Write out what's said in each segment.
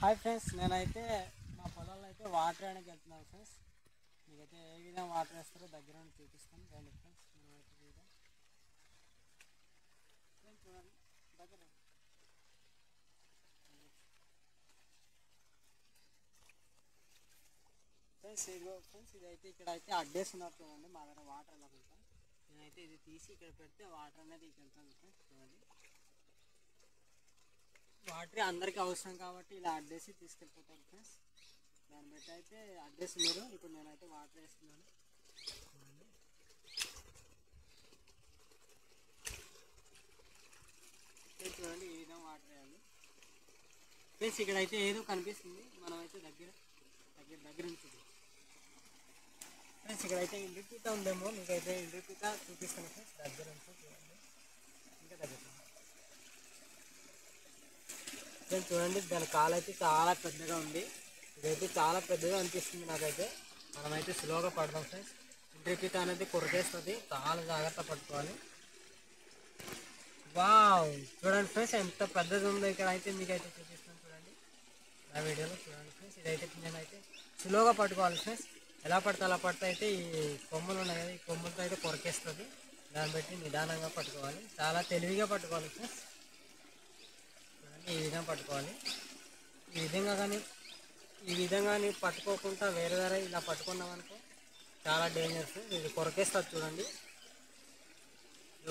Hi friends, నేనైతే మా పొలాల్లో అయితే వాటర్ వేయడానికి వెళ్తున్నాను ఫ్రెండ్స్. మీకైతే ఏ విధంగా వాటర్ వేస్తారో దగ్గర నుండి చూపిస్తాను. రండి ఫ్రెండ్స్, మనమైతే చూడండి దగ్గర ఫ్రెండ్స్. ఇదిగో ఫ్రెండ్స్, ఇదైతే ఇక్కడ అయితే అడ్డేస్తున్నారు చూడండి. మా దగ్గర వాటర్ ఎలా వెళ్తాం, నేనైతే ఇది తీసి ఇక్కడ పెడితే వాటర్ అనేది ఇక్కడ వెళ్తాను ఫ్రెండ్స్. చూడండి, వాటర్ అందరికీ అవసరం కాబట్టి ఇలా అడ్డేసి తీసుకెళ్ళిపోతాను ఫ్రెండ్స్. దాన్ని బట్టి అయితే అడ్రస్ మీరు ఇప్పుడు నేనైతే వాటర్ వేస్తున్నాను. చూడండి ఈ విధంగా వాటర్ వేయాలి ఫ్రెండ్స్. ఇక్కడైతే ఏదో కనిపిస్తుంది, మనమైతే దగ్గర నుంచి ఫ్రెండ్స్. ఇక్కడైతే ఇండిపీట ఉందేమో, మీకైతే ఇండిపీట చూపిస్తాను ఫ్రెండ్స్. దగ్గర నుంచి చూడండి, ఇంకా దగ్గర ఫ్రెండ్స్. చూడండి, దాని కాలు అయితే చాలా పెద్దగా ఉంది. ఇదైతే చాలా పెద్దగా అనిపిస్తుంది నాకైతే. మనమైతే స్లోగా పడదాం ఫ్రెండ్స్. ఇంద్రపీట అనేది కొరికేస్తుంది, చాలా జాగ్రత్త పట్టుకోవాలి. వావ్, చూడండి ఫ్రెండ్స్ ఎంత పెద్దది ఉందో. ఇక్కడ అయితే మీకైతే చూపిస్తాను చూడండి, నా వీడియోలో చూడండి ఫ్రెండ్స్. ఇదైతే నేనైతే స్లోగా పట్టుకోవాలి ఫ్రెండ్స్. ఎలా పడితే అలా పడితే అయితే ఈ కొమ్ములు ఉన్నాయి కదా, ఈ కొమ్ములతో అయితే కొరికేస్తుంది. దాన్ని బట్టి నిదానంగా పట్టుకోవాలి, చాలా తెలివిగా పట్టుకోవాలి ఫ్రెండ్స్. చూడండి ఈ విధంగా పట్టుకోవాలి. ఈ విధంగా పట్టుకోకుండా వేరే ఇలా పట్టుకున్నాం అనుకో చాలా డేంజర్స్. ఇది కొరకేస్తుంది చూడండి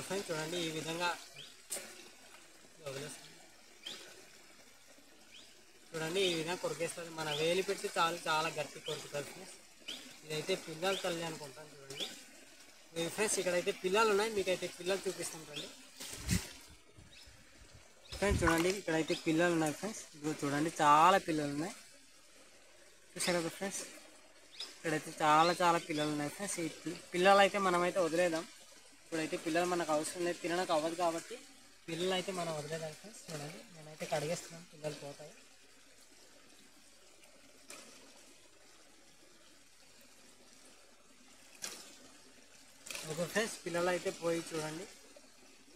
ఫ్రెండ్స్. చూడండి ఈ విధంగా వదిలేస్తుంది. చూడండి ఈ విధంగా కొరికేస్తుంది. మన వేలి పెట్టి చాలా గట్టి కొరుకుతుంది ఫ్రెండ్స్. ఇదైతే పిల్లల తల్లి అనుకుంటాను చూడండి ఫ్రెండ్స్. ఇక్కడైతే పిల్లలు ఉన్నాయి, మీకైతే పిల్లలు చూపిస్తాను రండి ఫ్రెండ్స్. చూడండి ఇక్కడైతే పిల్లలు ఉన్నాయి ఫ్రెండ్స్. ఇప్పుడు చూడండి చాలా పిల్లలు ఉన్నాయి, చూసారు కదా ఫ్రెండ్స్. ఇక్కడైతే చాలా పిల్లలు ఉన్నాయి ఫ్రెండ్స్. ఈ పిల్లలు అయితే మనమైతే వదిలేద్దాం. ఇప్పుడైతే పిల్లలు మనకు అవసరం లేదు, తినడానికి అవ్వదు కాబట్టి పిల్లలు అయితే మనం వదిలేదాం ఫ్రెండ్స్. చూడండి నేనైతే కడిగేస్తున్నాను, పిల్లలు పోతాయి. ఓకే ఫ్రెండ్స్, పిల్లలు అయితే పోయి చూడండి.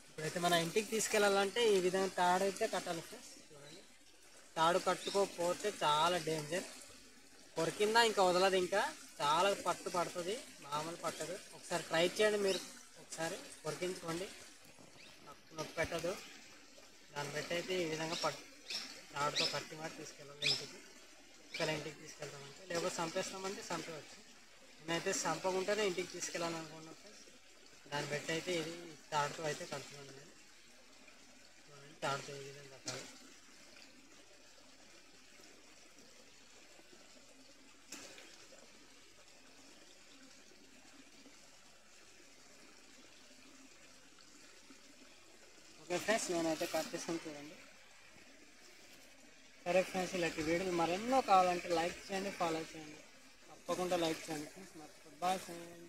ఇప్పుడైతే మన ఇంటికి తీసుకెళ్ళాలంటే ఈ విధంగా తాడు అయితే కట్టాలి ఫ్రెండ్స్. చూడండి, తాడు కట్టుకోకపోతే చాలా డేంజర్. కొరికిందా ఇంకా వదలదు, ఇంకా చాలా పట్టు పడుతుంది, మామూలు పట్టదు. ఒకసారి ట్రై చేయండి మీరు, ఒకసారి కొరికించుకోండి, నొప్పి పెట్టదు. దాన్ని బట్టి అయితే ఈ విధంగా తాడుతో కట్టి మాట తీసుకెళ్ళాలి ఇంటికి. ఇక్కడ ఇంటికి తీసుకెళ్తామంటే, లేకపోతే చంపేస్తామంటే చంపవచ్చు. నేనైతే చంపకుంటేనే ఇంటికి తీసుకెళ్ళాలనుకున్నాను ఫ్రెండ్స్. దాన్ని బట్టి అయితే ఇది తాడుతో అయితే కడుతున్నాను నేను. తాడుతో ఈ విధంగా కట్టాలి. ఓకే ఫ్రెండ్స్, నేనైతే కట్ చేస్తాను చూడండి. సరే ఫ్రెండ్స్, ఇలాంటి వీడియోలు మరెన్నో కావాలంటే లైక్ చేయండి, ఫాలో చేయండి, తప్పకుండా లైక్ చేయండి ఫ్రెండ్స్. Bye friends.